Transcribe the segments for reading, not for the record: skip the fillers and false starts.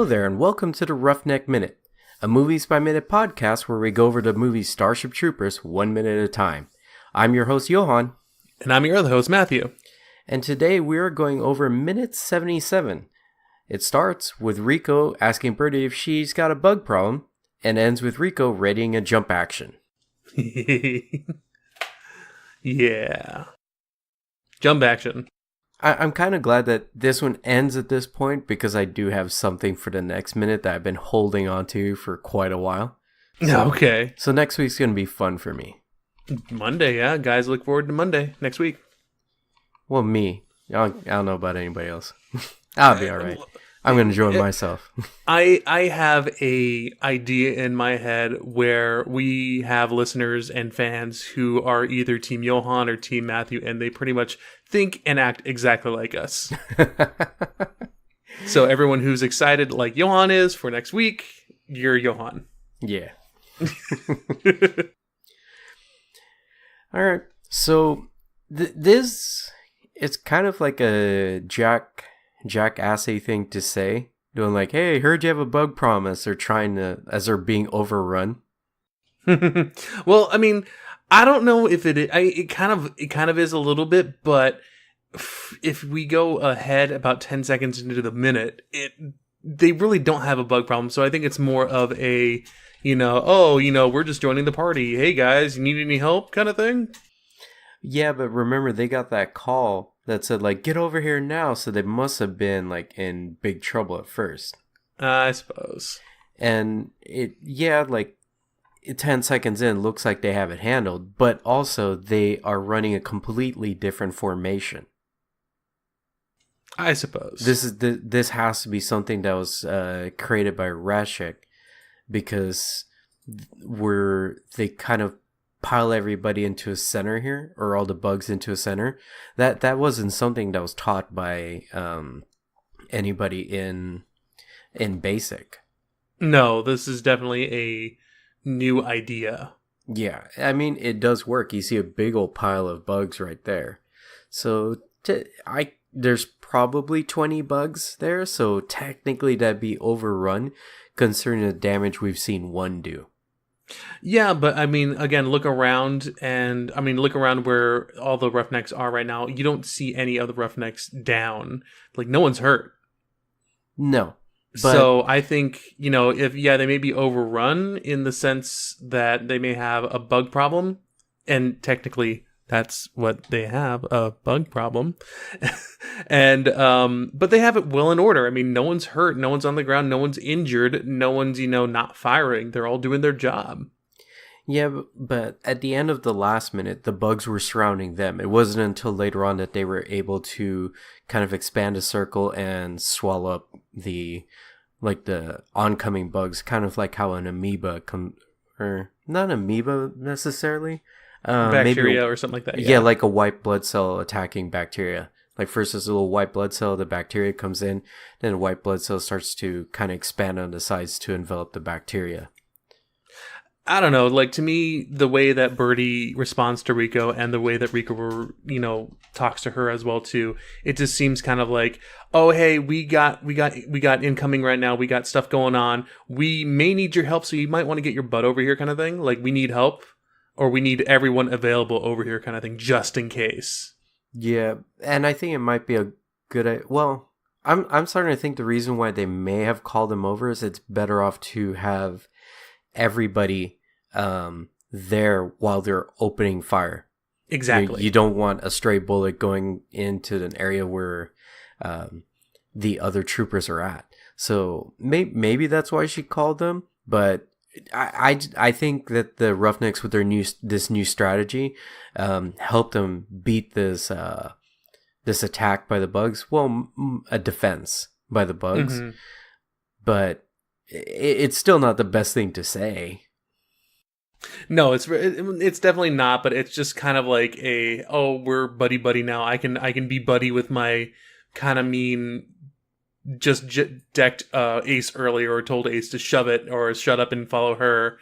there, and welcome to the Roughneck Minute, a Movies by Minute podcast where we go over the movie Starship Troopers 1 minute at a time. I'm your host, Johann. And I'm your other host, Matthew. And today we are going over minute 77. It starts with Rico asking Birdie if she's got a bug problem, and ends with Rico readying a jump action. Yeah. Jump action. I'm kind of glad that this one ends at this point because I do have something for the next minute that I've been holding on to for quite a while. Okay. So next week's going to be fun for me. Monday, yeah. Guys, look forward to Monday next week. Well, me. I don't know about anybody else. I'll be all right. I'm going to enjoy myself. I have a idea in my head where we have listeners and fans who are either Team Johann or Team Matthew, and they pretty much think and act exactly like us. So everyone who's excited like Johann is for next week, you're Johann. Yeah. All right. So this, it's kind of like a jackassy thing to say, doing like, hey, heard you have a bug promise, or trying to, as they're being overrun. Well, I mean, I don't know if it kind of is a little bit, but if we go ahead about 10 seconds into the minute, they really don't have a bug problem. So I think it's more of a, we're just joining the party. Hey guys, you need any help kind of thing? Yeah, but remember, they got that call that said, like, get over here now. So they must have been, like, in big trouble at first. I suppose. And 10 seconds in, looks like they have it handled. But also, they are running a completely different formation. I suppose. This has to be something that was created by Roughneck, because they kind of pile everybody into a center here, or all the bugs into a center. That wasn't something that was taught by anybody in basic. No, this is definitely a new idea. Yeah, I mean, it does work. You see a big old pile of bugs right there. So there's probably 20 bugs there, so technically that'd be overrun considering the damage we've seen one do. Yeah, but I mean, again, look around where all the Roughnecks are right now. You don't see any of the Roughnecks down. Like, no one's hurt. No. But, so I think, they may be overrun in the sense that they may have a bug problem, and technically that's what they have, a bug problem. And but they have it well in order. I mean, no one's hurt, no one's on the ground, no one's injured, no one's, not firing. They're all doing their job. Yeah, but at the end of the last minute, the bugs were surrounding them. It wasn't until later on that they were able to kind of expand a circle and swallow up the oncoming bugs, kind of like how an amoeba or not amoeba necessarily. Bacteria or something like that. Yeah, like a white blood cell attacking bacteria. Like, first there's a little white blood cell, the bacteria comes in, then the white blood cell starts to kind of expand on the sides to envelop the bacteria. I don't know, like, to me, the way that Birdie responds to Rico and the way that Rico, talks to her as well too, it just seems kind of like, oh, hey, we got incoming right now, we got stuff going on, we may need your help, so you might want to get your butt over here kind of thing. Like, we need help, or we need everyone available over here kind of thing, just in case. Yeah, and I think it might be a good... Well, I'm starting to think the reason why they may have called them over is it's better off to have everybody there while they're opening fire. Exactly. You don't want a stray bullet going into an area where the other troopers are at. So maybe that's why she called them, but I think that the Roughnecks with this new strategy helped them beat this attack by the bugs. Well, a defense by the bugs, but it's still not the best thing to say. No, it's definitely not. But it's just kind of like we're buddy now. I can be buddy with my kind of mean. Just decked Ace earlier, or told Ace to shove it or shut up and follow her,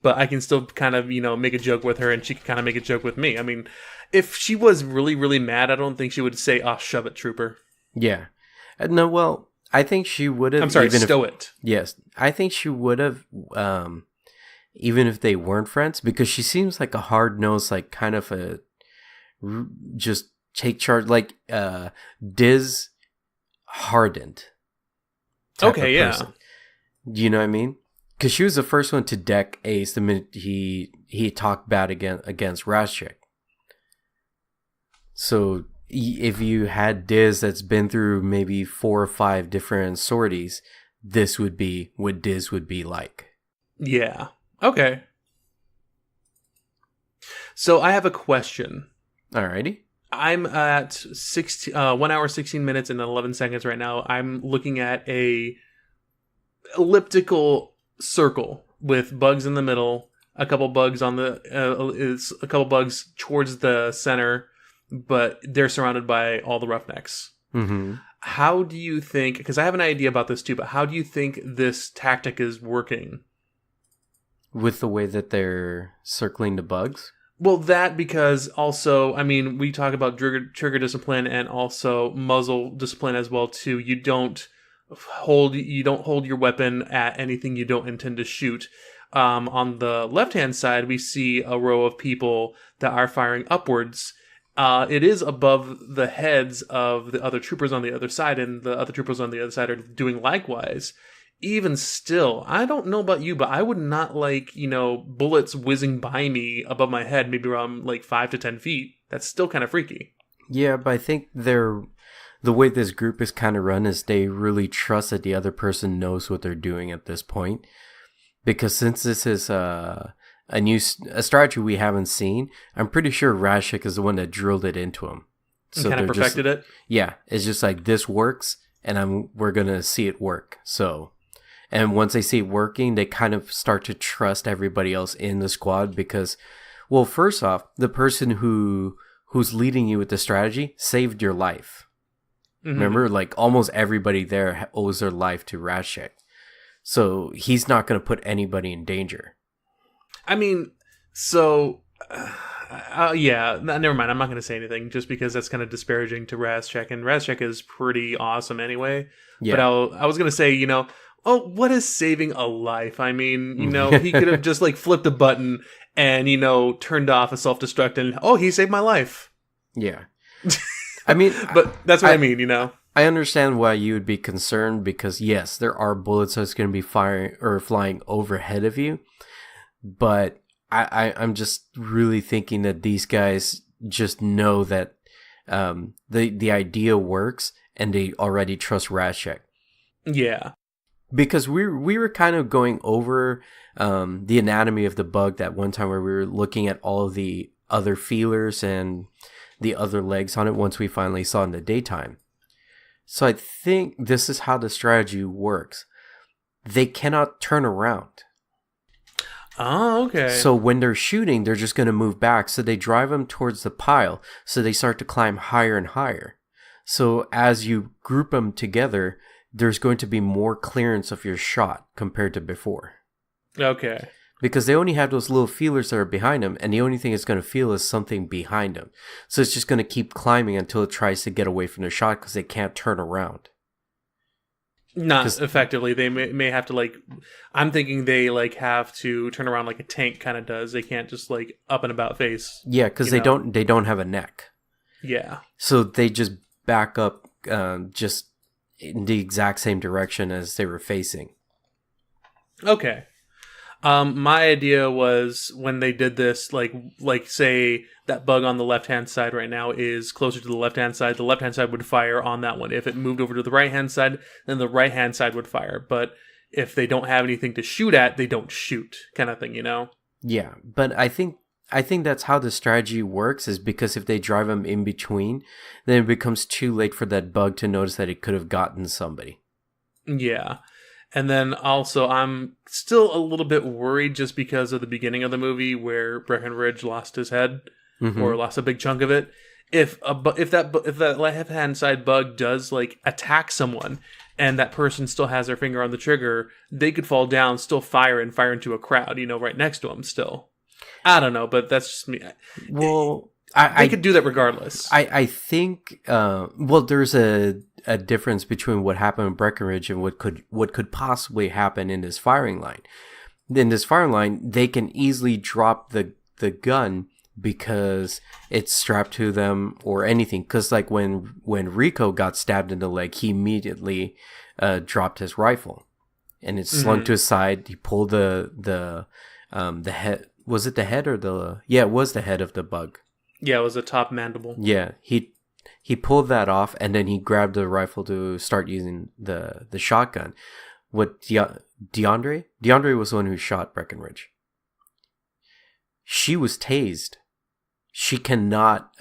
but I can still kind of make a joke with her, and she can kind of make a joke with me. I mean, if she was really, really mad, I don't think she would say, "Oh, shove it, trooper." Yeah, no. Well, I think she would have. I'm sorry, even stow if, it. Yes, I think she would have. Even if they weren't friends, because she seems like a hard nosed, like kind of a just take charge, like Diz hardened type of Okay, yeah. person. Do you know what I mean? Because she was the first one to deck Ace the minute he talked bad against Razchik. So if you had Diz that's been through maybe 4 or 5 different sorties, this would be what Diz would be like. Yeah. Okay. So I have a question. Alrighty. I'm at 1 hour 16 minutes and 11 seconds right now. I'm looking at a elliptical circle with bugs in the middle, a couple bugs on the a couple bugs towards the center, but they're surrounded by all the roughnecks. Mm-hmm. How do you think, because I have an idea about this too, but how do you think this tactic is working? With the way that they're circling the bugs? Well, that, because also, I mean, we talk about trigger discipline and also muzzle discipline as well too. You don't hold your weapon at anything you don't intend to shoot. On the left-hand side, we see a row of people that are firing upwards. It is above the heads of the other troopers on the other side, and the other troopers on the other side are doing likewise. Even still, I don't know about you, but I would not like, bullets whizzing by me above my head, maybe around like 5 to 10 feet. That's still kind of freaky. Yeah, but I think the way this group is kind of run is they really trust that the other person knows what they're doing at this point. Because since this is a strategy we haven't seen, I'm pretty sure Razchik is the one that drilled it into him. So kind of perfected it? Yeah, it's just like, this works, and we're going to see it work. So... And once they see it working, they kind of start to trust everybody else in the squad because, well, first off, the person who's leading you with the strategy saved your life. Mm-hmm. Remember, like almost everybody there owes their life to Razchik. So he's not going to put anybody in danger. I mean, so... yeah, never mind. I'm not going to say anything just because that's kind of disparaging to Razchik. And Razchik is pretty awesome anyway. Yeah. But I was going to say, oh, what is saving a life? I mean, he could have just like flipped a button and, turned off a self-destruct and, oh, he saved my life. Yeah. I mean, but that's what I mean, I understand why you would be concerned because, yes, there are bullets that's going to be flying overhead of you. But I'm just really thinking that these guys just know that the idea works and they already trust Razchik. Yeah. Because we were kind of going over the anatomy of the bug that one time where we were looking at all of the other feelers and the other legs on it once we finally saw it in the daytime. So I think this is how the strategy works. They cannot turn around. Oh, okay. So when they're shooting, they're just going to move back. So they drive them towards the pile. So they start to climb higher and higher. So as you group them together, there's going to be more clearance of your shot compared to before. Okay. Because they only have those little feelers that are behind them, and the only thing it's going to feel is something behind them. So it's just going to keep climbing until it tries to get away from the shot because they can't turn around. Not effectively. They may have to I'm thinking they have to turn around like a tank kind of does. They can't just up and about face. Yeah, because they don't have a neck. Yeah. So they just back up just in the exact same direction as they were facing. Okay. My idea was when they did this, say that bug on the left-hand side right now is closer to the left-hand side would fire on that one. If it moved over to the right-hand side, then the right-hand side would fire. But if they don't have anything to shoot at, they don't shoot, kind of thing, Yeah, but I think that's how the strategy works, is because if they drive them in between, then it becomes too late for that bug to notice that it could have gotten somebody. Yeah. And then also, I'm still a little bit worried just because of the beginning of the movie where Breckenridge lost his head, or lost a big chunk of it. If that left-hand side bug does attack someone, and that person still has their finger on the trigger, they could fall down, still fire into a crowd, right next to them still. I don't know, but that's just me. Well, I could do that regardless. I think, there's a a difference between what happened in Breckenridge and what could possibly happen in this firing line. In this firing line, they can easily drop the gun because it's strapped to them or anything. Because like when Rico got stabbed in the leg, he immediately dropped his rifle, and it's slung to his side. He pulled the head. Was it the head or the? Yeah, it was the head of the bug. Yeah, it was the top mandible. Yeah, he pulled that off, and then he grabbed the rifle to start using the shotgun. What DeAndre was the one who shot Breckenridge. She was tased. She cannot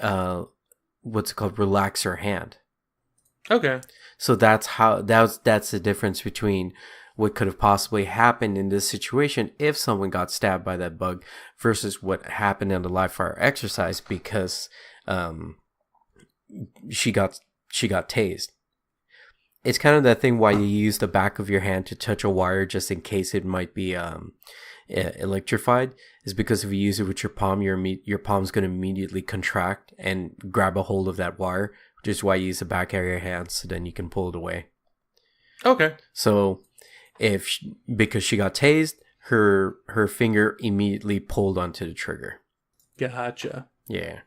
relax her hand. Okay. So that's the difference between what could have possibly happened in this situation if someone got stabbed by that bug versus what happened in the live fire exercise, because she got tased. It's kind of that thing why you use the back of your hand to touch a wire just in case it might be electrified, is because if you use it with your palm, your palm's going to immediately contract and grab a hold of that wire, which is why you use the back of your hand so then you can pull it away. Okay. So because she got tased, her finger immediately pulled onto the trigger. Gotcha. Yeah.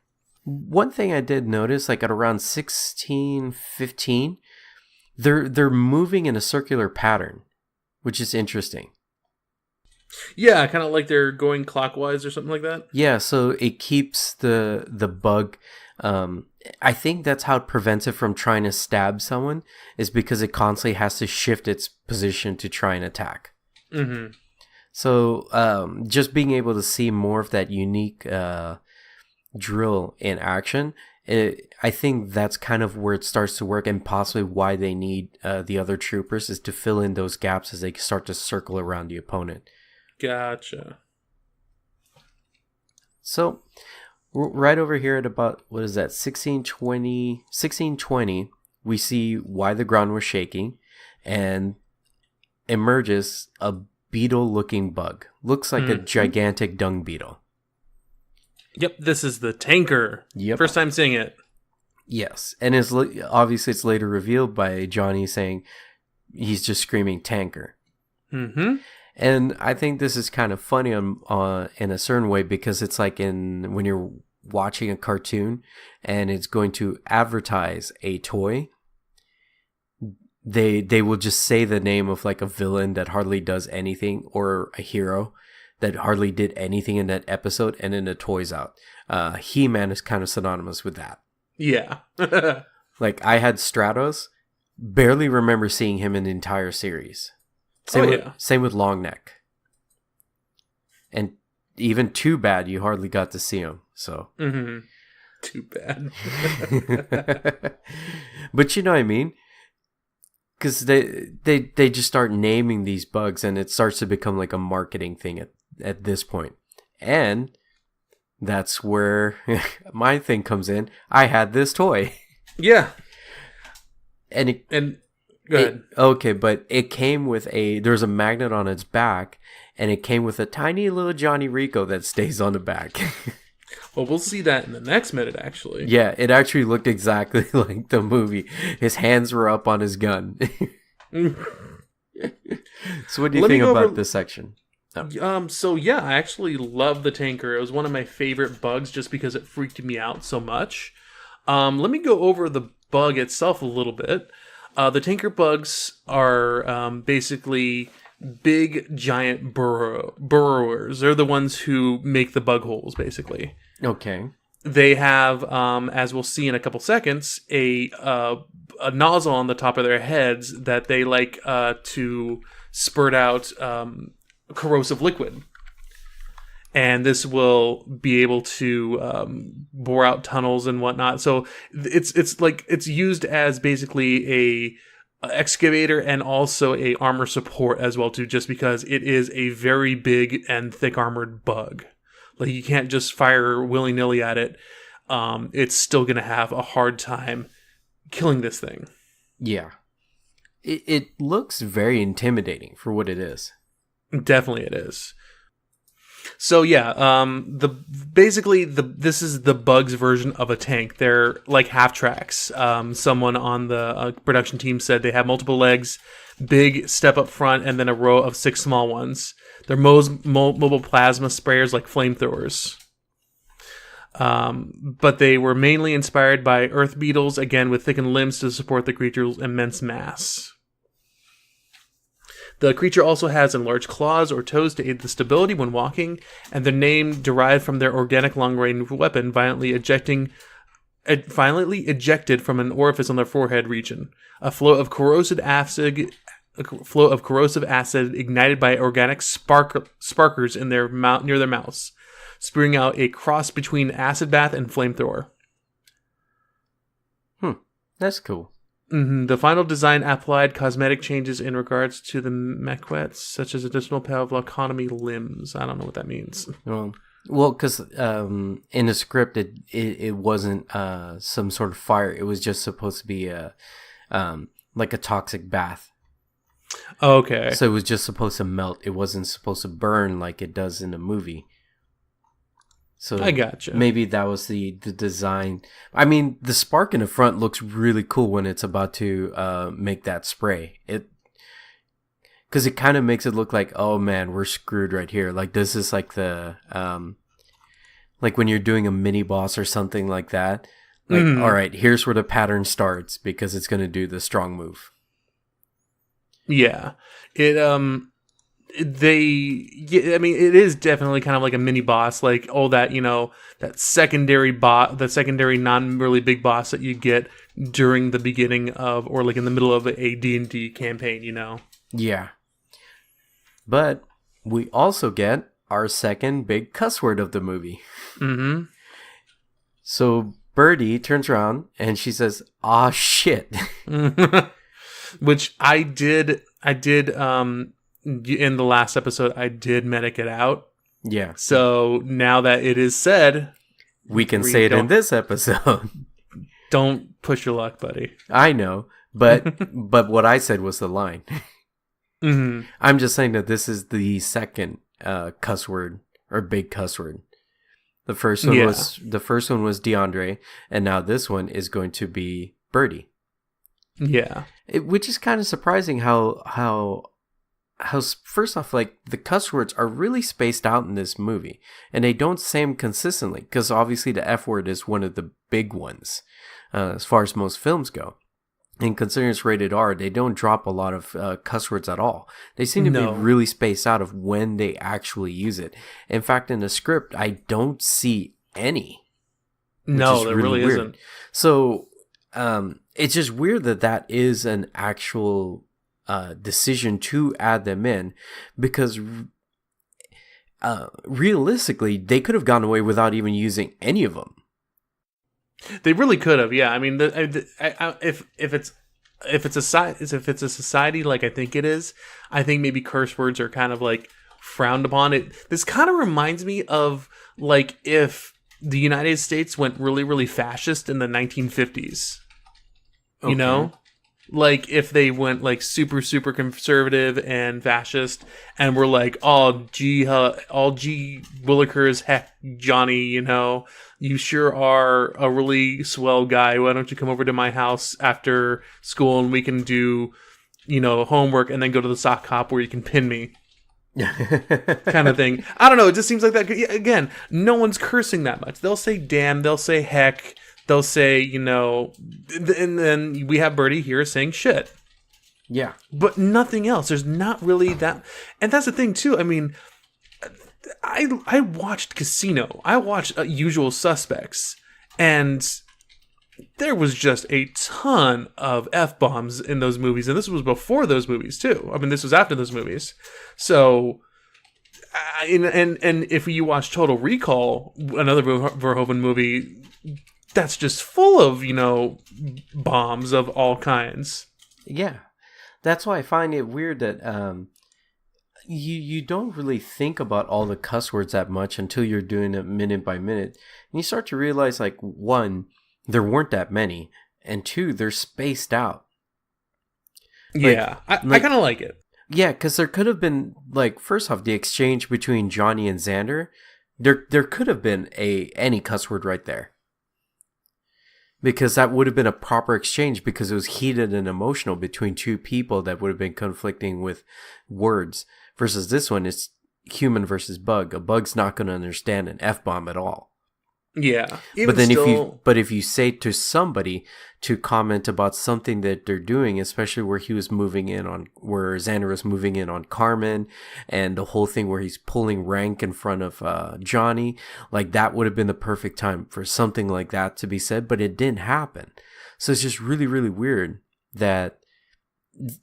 One thing I did notice, like at around 16:15, they're moving in a circular pattern, which is interesting. Yeah, kind of like they're going clockwise or something like that. Yeah, so it keeps the bug. I think that's how it prevents it from trying to stab someone, is because it constantly has to shift its position to try and attack. Mm-hmm. So just being able to see more of that unique drill in action, I think that's kind of where it starts to work, and possibly why they need the other troopers, is to fill in those gaps as they start to circle around the opponent. Gotcha. So right over here at about, what is that, 1620, we see why the ground was shaking, and emerges a beetle-looking bug. Looks like a gigantic dung beetle. Yep, this is the tanker. Yep. First time seeing it. Yes, and obviously it's later revealed by Johnny saying he's just screaming tanker. Mm-hmm. And I think this is kind of funny in a certain way, because it's like when you're watching a cartoon and it's going to advertise a toy, they will just say the name of like a villain that hardly does anything, or a hero that hardly did anything in that episode, and then the toy's out. He-Man is kind of synonymous with that. Yeah. Like, I had Stratos, barely remember seeing him in the entire series. Same with Longneck. And even Too Bad, you hardly got to see him. So. Mm-hmm. Too bad. But you know what I mean? Because they just start naming these bugs, and it starts to become like a marketing thing at this point. And that's where my thing comes in. I had this toy. Yeah. And go ahead. Okay, but it came with there's a magnet on its back, and it came with a tiny little Johnny Rico that stays on the back. Well, we'll see that in the next minute, actually. Yeah, it actually looked exactly like the movie. His hands were up on his gun. So what do you think about this section? Oh. So yeah, I actually love the tanker. It was one of my favorite bugs just because it freaked me out so much. Let me go over the bug itself a little bit. The tanker bugs are basically big, giant burrowers. They're the ones who make the bug holes, basically. Okay. They have, as we'll see in a couple seconds, a nozzle on the top of their heads that they like to spurt out corrosive liquid. And this will be able to bore out tunnels and whatnot. So it's used as basically a excavator and also a armor support as well too, just because it is a very big and thick armored bug. Like, you can't just fire willy-nilly at it. It's still going to have a hard time killing this thing. Yeah. It looks very intimidating for what it is. Definitely it is. So yeah, this is the Bugs version of a tank. They're like half tracks. Someone on the production team said they have multiple legs, big step up front, and then a row of 6 small ones. They're mobile plasma sprayers like flamethrowers. But they were mainly inspired by earth beetles, again with thickened limbs to support the creature's immense mass. The creature also has enlarged claws or toes to aid the stability when walking, and their name derived from their organic long-range weapon violently ejected from an orifice on their forehead region. A flow of corrosive acid ignited by organic sparkers in their mouth near their mouths, spewing out a cross between acid bath and flamethrower. That's cool. Mm-hmm. The final design applied cosmetic changes in regards to the mechwets, such as additional Pavloconomy limbs. I don't know what that means. Well, because in the script, it wasn't some sort of fire. It was just supposed to be like a toxic bath. Okay. So it was just supposed to melt. It wasn't supposed to burn like it does in the movie. So I gotcha. Maybe that was the design. I mean, the spark in the front looks really cool when it's about to make that spray. Because it kind of makes it look like, oh man, we're screwed right here. Like this is like the like when you're doing a mini boss or something like that. Like, all right, here's where the pattern starts because it's going to do the strong move. Yeah, it it is definitely kind of like a mini boss, like that secondary non really big boss that you get during the beginning of or like in the middle of a D&D campaign, Yeah. But we also get our second big cuss word of the movie. Mm-hmm. So Birdie turns around and she says, "Aw, shit." Which I did in the last episode, I did medic it out. Yeah. So now that it is said, we can say it in this episode. Don't push your luck, buddy. I know, but what I said was the line. Mm-hmm. I'm just saying that this is the second cuss word or big cuss word. The first one was DeAndre, and now this one is going to be Birdie. Yeah, which is kind of surprising how first off, like the cuss words are really spaced out in this movie, and they don't say them consistently because obviously the F word is one of the big ones as far as most films go. And considering it's rated R, they don't drop a lot of cuss words at all. They seem to be really spaced out of when they actually use it. In fact, in the script, I don't see any. No, there really isn't. So it's just weird that is an actual decision to add them in, because realistically, they could have gone away without even using any of them. They really could have, yeah. I mean, if it's a society like I think it is, I think maybe curse words are kind of like frowned upon. This kind of reminds me of like if the United States went really, really fascist in the 1950s. Okay. You know, like if they went like super, super conservative and fascist, and were like, all G Willikers, heck, Johnny, you sure are a really swell guy. Why don't you come over to my house after school and we can do, homework and then go to the sock hop where you can pin me. Kind of thing. I don't know. It just seems like that. Again, no one's cursing that much. They'll say damn. They'll say heck. They'll say, and then we have Birdie here saying shit. Yeah. But nothing else. There's not really that. And that's the thing, too. I mean, I watched Casino. I watched Usual Suspects. And there was just a ton of F-bombs in those movies. And this was before those movies, too. I mean, this was after those movies. So, and if you watch Total Recall, another Verhoeven movie, that's just full of, bombs of all kinds. Yeah. That's why I find it weird that you don't really think about all the cuss words that much until you're doing it minute by minute. And you start to realize, like, one, there weren't that many, and two, they're spaced out. Yeah, I kind of like it. Yeah, because there could have been, like, first off, the exchange between Johnny and Xander. There could have been any cuss word right there. Because that would have been a proper exchange because it was heated and emotional between two people that would have been conflicting with words. Versus this one, it's human versus bug. A bug's not going to understand an F-bomb at all. Yeah. But then if you say to somebody to comment about something that they're doing, especially where where Xander was moving in on Carmen, and the whole thing where he's pulling rank in front of Johnny, like that would have been the perfect time for something like that to be said, but it didn't happen. So it's just really, really weird that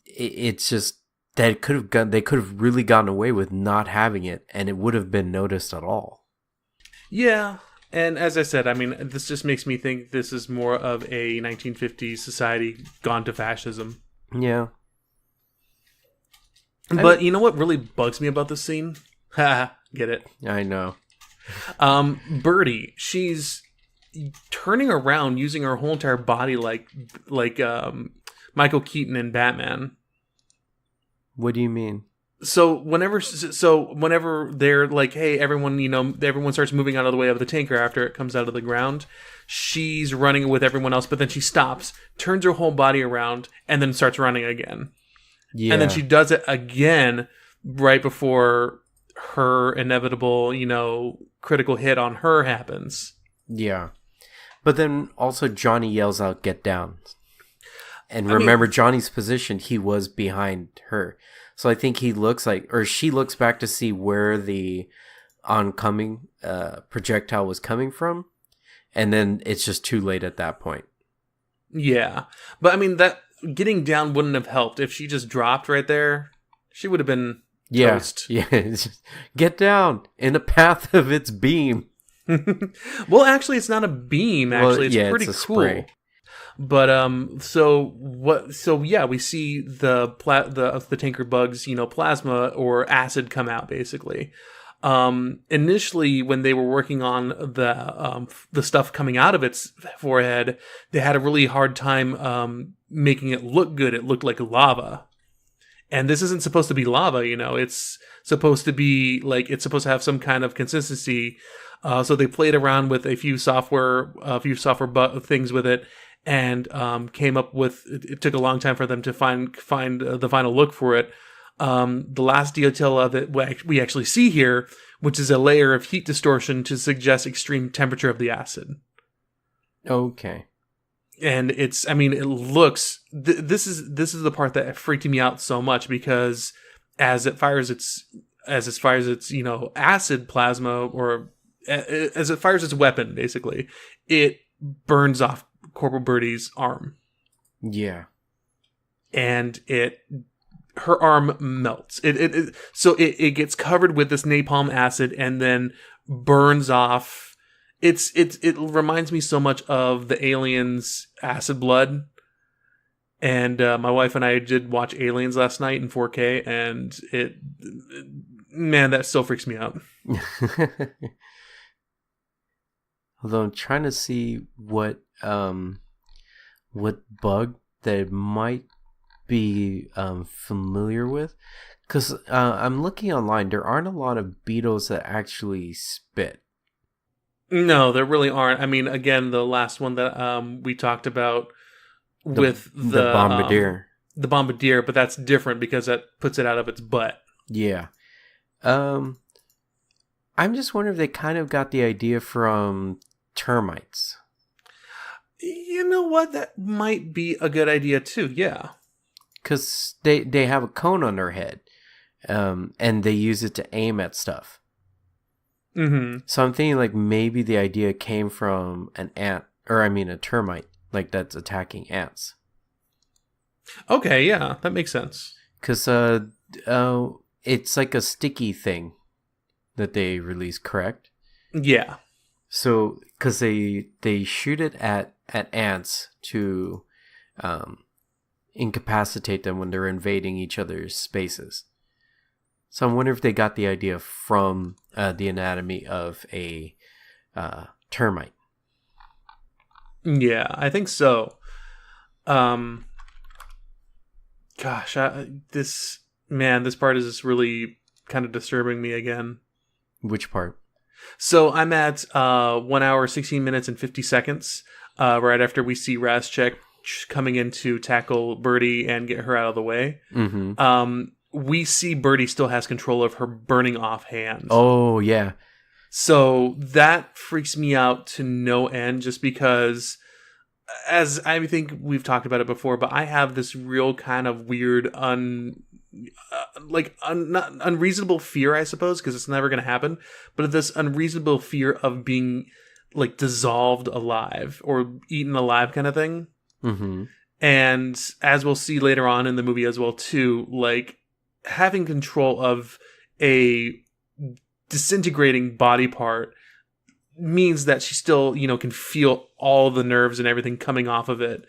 it's just that they could have really gotten away with not having it, and it would have been noticed at all. Yeah. And as I said, I mean, this just makes me think this is more of a 1950s society gone to fascism. Yeah. But you know what really bugs me about this scene? Ha, get it? I know. Birdie, she's turning around using her whole entire body like Michael Keaton in Batman. What do you mean? So whenever they're like, hey, everyone starts moving out of the way of the tanker after it comes out of the ground, she's running with everyone else, but then she stops, turns her whole body around, and then starts running again. Yeah. And then she does it again right before her inevitable, critical hit on her happens. Yeah. But then also Johnny yells out, "Get down." And remember, Johnny's position, he was behind her. So I think she looks back to see where the oncoming projectile was coming from. And then it's just too late at that point. Yeah. But I mean, that getting down wouldn't have helped. If she just dropped right there, she would have been toast. Yeah. Get down in the path of its beam. Well, actually, it's not a beam. Actually, it's pretty cool. Spray. But we see the tanker bugs, plasma or acid come out basically. Initially, when they were working on the stuff coming out of its forehead, they had a really hard time making it look good. It looked like lava, and this isn't supposed to be lava. It's supposed to be it's supposed to have some kind of consistency. So they played around with a few software things with it. And came up with. It took a long time for them to find the final look for it. The last detail of it we actually see here, which is a layer of heat distortion to suggest extreme temperature of the acid. Okay. And it looks. This is the part that freaked me out so much because as it fires its acid plasma, or as it fires its weapon, basically, it burns off Corporal Birdie's arm. Yeah. And her arm melts. It gets covered with this napalm acid and then burns off. It reminds me so much of the Aliens acid blood. And my wife and I did watch Aliens last night in 4K, and man, that still freaks me out. Although I'm trying to see what bug that it might be familiar with, because I'm looking online. There aren't a lot of beetles that actually spit. No, there really aren't. I mean, again, the last one that we talked about with the bombardier, but that's different because that puts it out of its butt. Yeah. I'm just wondering if they kind of got the idea from termites. You know what? That might be a good idea too. Yeah, because they have a cone on their head, and they use it to aim at stuff. Mm-hmm. So I'm thinking maybe the idea came from a termite, that's attacking ants. Okay, yeah, that makes sense. Because it's like a sticky thing that they release, correct? Yeah. So, because they shoot it at ants to incapacitate them when they're invading each other's spaces. So I'm wondering if they got the idea from the anatomy of a termite. Yeah, I think so. Gosh, Man, this part is just really kind of disturbing me again. Which part? So I'm at 1 hour, 16 minutes, and 50 seconds, right after we see Raschek coming in to tackle Birdie and get her out of the way. Mm-hmm. We see Birdie still has control of her burning off hand. Oh, yeah. So that freaks me out to no end, just because, as I think we've talked about it before, but I have this real kind of weird, not unreasonable fear, I suppose, because it's never going to happen, but this unreasonable fear of being like dissolved alive or eaten alive kind of thing. Mm-hmm. And as we'll see later on in the movie as well too, like having control of a disintegrating body part means that she still, can feel all the nerves and everything coming off of it.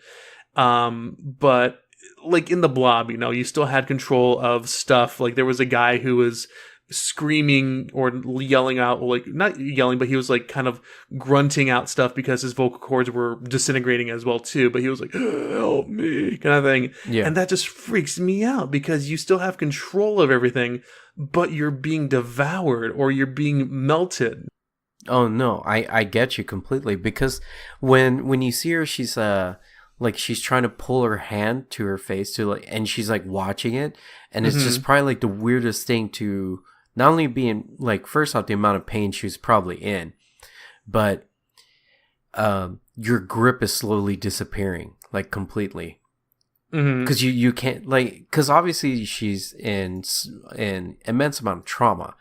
But like in the Blob, you still had control of stuff. Like there was a guy who was screaming or yelling out, like not yelling, but he was like kind of grunting out stuff because his vocal cords were disintegrating as well too. But he was like, "Help me," kind of thing. Yeah. And that just freaks me out because you still have control of everything, but you're being devoured or you're being melted. Oh no, I get you completely, because when you see her, she's like she's trying to pull her hand to her face to like, and she's like watching it, and it's just probably like the weirdest thing to not only be in, like, first off, the amount of pain she was probably in, but your grip is slowly disappearing, like, completely. Because you can't, like, because obviously she's in immense amount of trauma,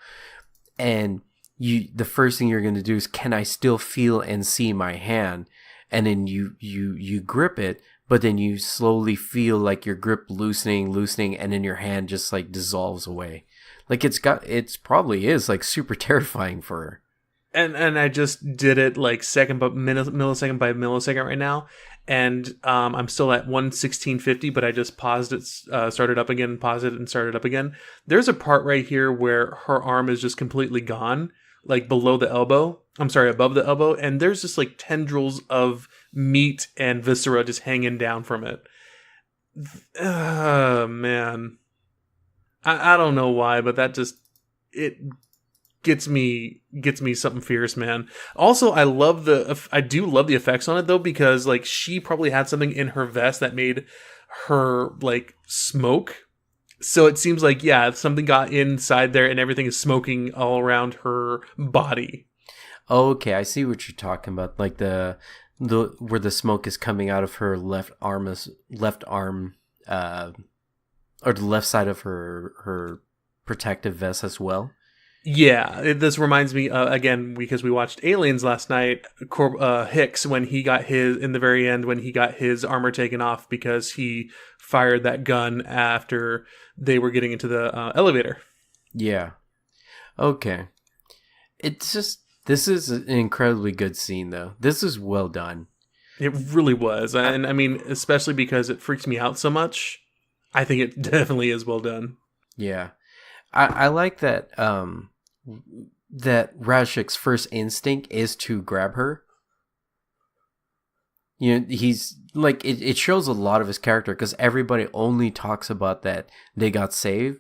and the first thing you're going to do is, can I still feel and see my hand? And then you grip it, but then you slowly feel like your grip loosening, and then your hand just like dissolves away. Like it's probably is like super terrifying for her. And I just did it like millisecond by millisecond right now, and I'm still at 1:16:50, but I just paused it, started up again, paused it, and started up again. There's a part right here where her arm is just completely gone, like below the elbow. I'm sorry, above the elbow, and there's just like tendrils of meat and viscera just hanging down from it. Man. I don't know why, but that just, it gets me something fierce, man. Also, I do love the effects on it though, because like she probably had something in her vest that made her like smoke. So it seems like, yeah, something got inside there and everything is smoking all around her body. Oh, okay, I see what you're talking about. Like the where the smoke is coming out of her left arm, or the left side of her protective vest as well. Yeah, this reminds me, again, because we watched Aliens last night, Hicks, when he got in the very end, when he got his armor taken off because he fired that gun after they were getting into the elevator. Yeah. Okay. It's just, this is an incredibly good scene, though. This is well done. It really was. And I mean, especially because it freaks me out so much, I think it definitely is well done. Yeah. I like that that Rashik's first instinct is to grab her. He's like, it shows a lot of his character, because everybody only talks about that they got saved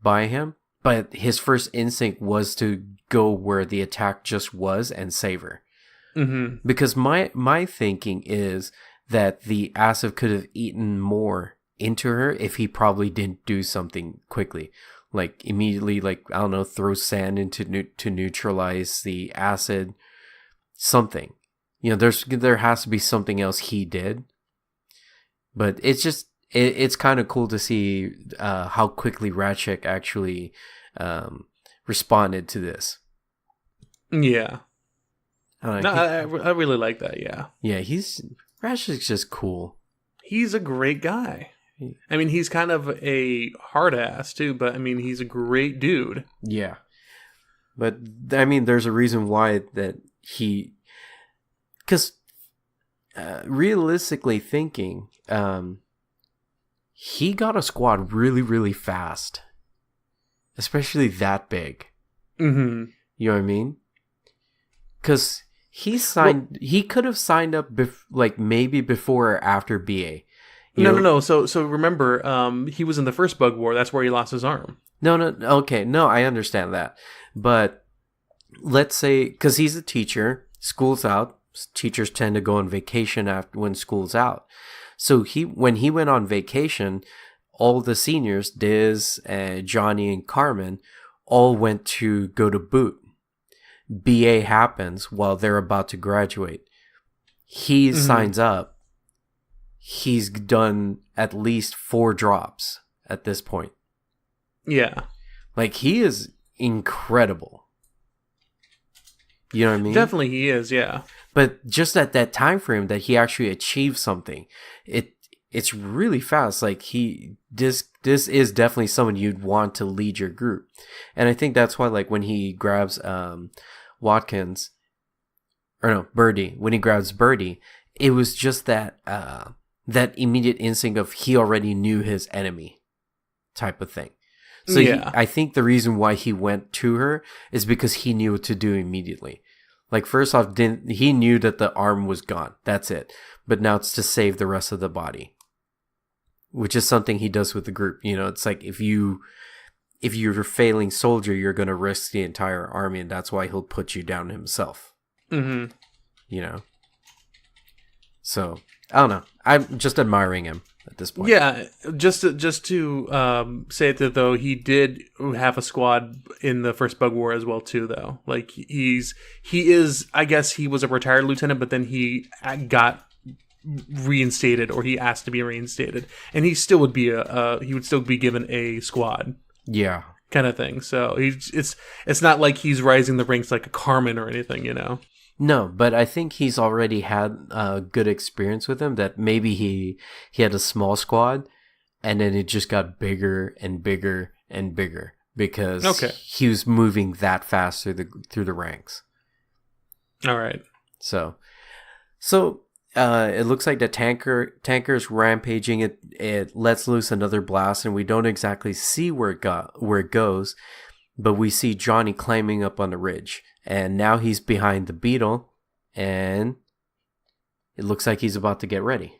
by him, but his first instinct was to go where the attack just was and save her. Mm-hmm. Because my thinking is that the acid could have eaten more into her if he probably didn't do something quickly, like immediately, like, I don't know, throw sand into to neutralize the acid, something. There has to be something else he did. But it's just it's kind of cool to see how quickly Ratchik actually responded to this. Yeah. I really like that. Yeah. Yeah, Ratchik's just cool. He's a great guy. I mean, he's kind of a hard ass too, but I mean, he's a great dude. Yeah. But I mean, there's a reason why that because realistically thinking, he got a squad really, really fast, especially that big. Mm-hmm. You know what I mean? Because he could have signed up like maybe before or after BA. No. So remember, he was in the first Bug War. That's where he lost his arm. No. Okay, no, I understand that, but let's say because he's a teacher, school's out. Teachers tend to go on vacation after when school's out. So when he went on vacation, all the seniors, Diz, Johnny, and Carmen, all went to go to boot. BA happens while they're about to graduate. He signs up. He's done at least 4 drops at this point. Yeah. Like, he is incredible. You know what I mean? Definitely he is, yeah. But just at that time frame that he actually achieved something, it's really fast. Like, this is definitely someone you'd want to lead your group. And I think that's why, like, when he grabs Watkins, or no, Birdie, when he grabs Birdie, it was just that that immediate instinct of he already knew his enemy type of thing. So yeah. I think the reason why he went to her is because he knew what to do immediately. Like, first off, he knew that the arm was gone. That's it. But now it's to save the rest of the body, which is something he does with the group. You know, it's like if you're a failing soldier, you're going to risk the entire army, and that's why he'll put you down himself. Mm-hmm. You know? So, I don't know. I'm just admiring him at this point. Yeah, just to say that, though, he did have a squad in the first Bug War as well, too, though. Like, he is, I guess he was a retired lieutenant, but then he got reinstated, or he asked to be reinstated, and he still would be he would still be given a squad. Yeah. Kind of thing. So it's not like he's rising the ranks like a Carmen or anything, you know? No, but I think he's already had a good experience with him, that maybe he had a small squad and then it just got bigger and bigger and bigger because he was moving that fast through the ranks. All right. So it looks like the tanker's rampaging. It lets loose another blast, and we don't exactly see where it goes, but we see Johnny climbing up on the ridge. And now he's behind the beetle, and it looks like he's about to get ready.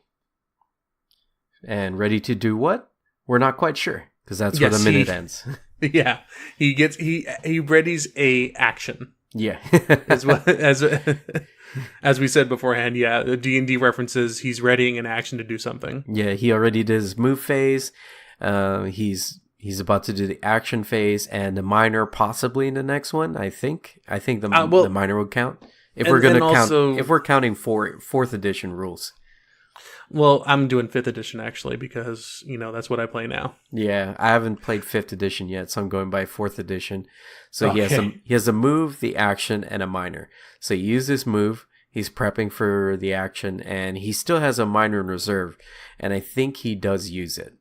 And ready to do what? We're not quite sure, because that's where the minute ends. Yeah, he readies a action. Yeah, as we said beforehand. Yeah, the D&D references. He's readying an action to do something. Yeah, he already did his move phase. He's about to do the action phase and the minor possibly in the next one. I think the minor would count if we're counting fourth edition rules. Well, I'm doing 5th edition actually because that's what I play now. Yeah, I haven't played 5th edition yet, so I'm going by 4th edition. So he has a move, the action, and a minor. So he used this move. He's prepping for the action, and he still has a minor in reserve, and I think he does use it.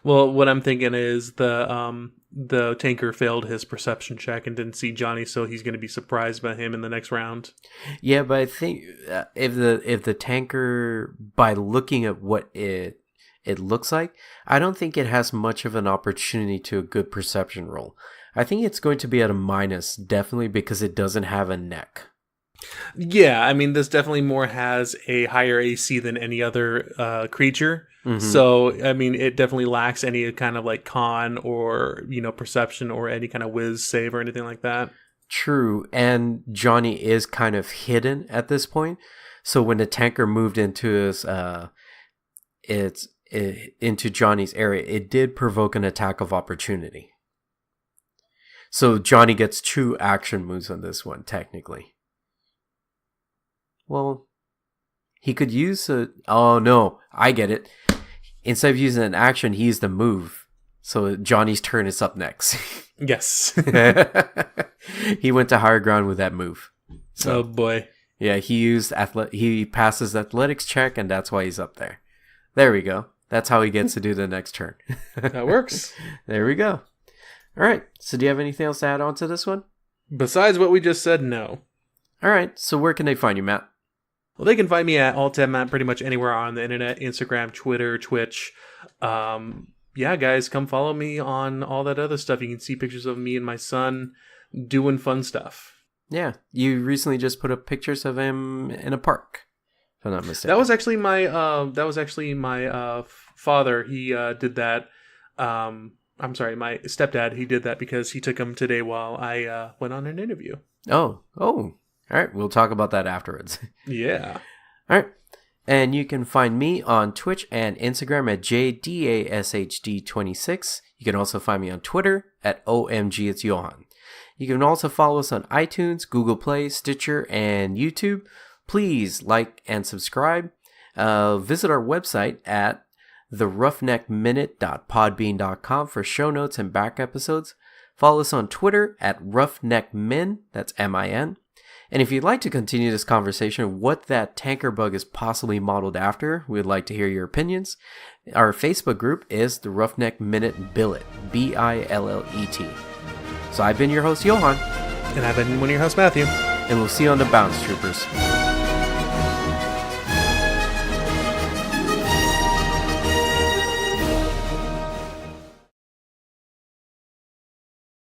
Well, what I'm thinking is the tanker failed his perception check and didn't see Johnny, so he's going to be surprised by him in the next round. Yeah, but I think if the tanker, by looking at what it looks like, I don't think it has much of an opportunity to a good perception roll. I think it's going to be at a minus, definitely, because it doesn't have a neck. Yeah, I mean, this definitely more has a higher AC than any other creature. Mm-hmm. So, I mean, it definitely lacks any kind of like con or, perception or any kind of whiz save or anything like that. True. And Johnny is kind of hidden at this point. So when the tanker moved into into Johnny's area, it did provoke an attack of opportunity. So Johnny gets 2 action moves on this one, technically. Well, he could use oh no, I get it. Instead of using an action, he used a move. So Johnny's turn is up next. Yes. He went to higher ground with that move. So, oh boy. Yeah, he passes athletics check, and that's why he's up there. There we go. That's how he gets to do the next turn. That works. There we go. All right. So do you have anything else to add on to this one? Besides what we just said, no. All right. So where can they find you, Matt? Well, they can find me at AltMatt pretty much anywhere on the internet, Instagram, Twitter, Twitch. Yeah, guys, come follow me on all that other stuff. You can see pictures of me and my son doing fun stuff. Yeah, you recently just put up pictures of him in a park. if I'm not mistaken. That was actually my father. He did that. I'm sorry, my stepdad. He did that because he took him today while I went on an interview. Oh. All right. We'll talk about that afterwards. Yeah. All right. And you can find me on Twitch and Instagram at JDASHD26. You can also find me on Twitter at OMG It's Johann. You can also follow us on iTunes, Google Play, Stitcher, and YouTube. Please like and subscribe. Visit our website at theroughneckminute.podbean.com for show notes and back episodes. Follow us on Twitter at roughneckmin, that's MIN. And if you'd like to continue this conversation of what that tanker bug is possibly modeled after, we'd like to hear your opinions. Our Facebook group is the Roughneck Minute Billet, BILLET. So I've been your host, Johann. And I've been one of your hosts, Matthew. And we'll see you on the bounce, troopers.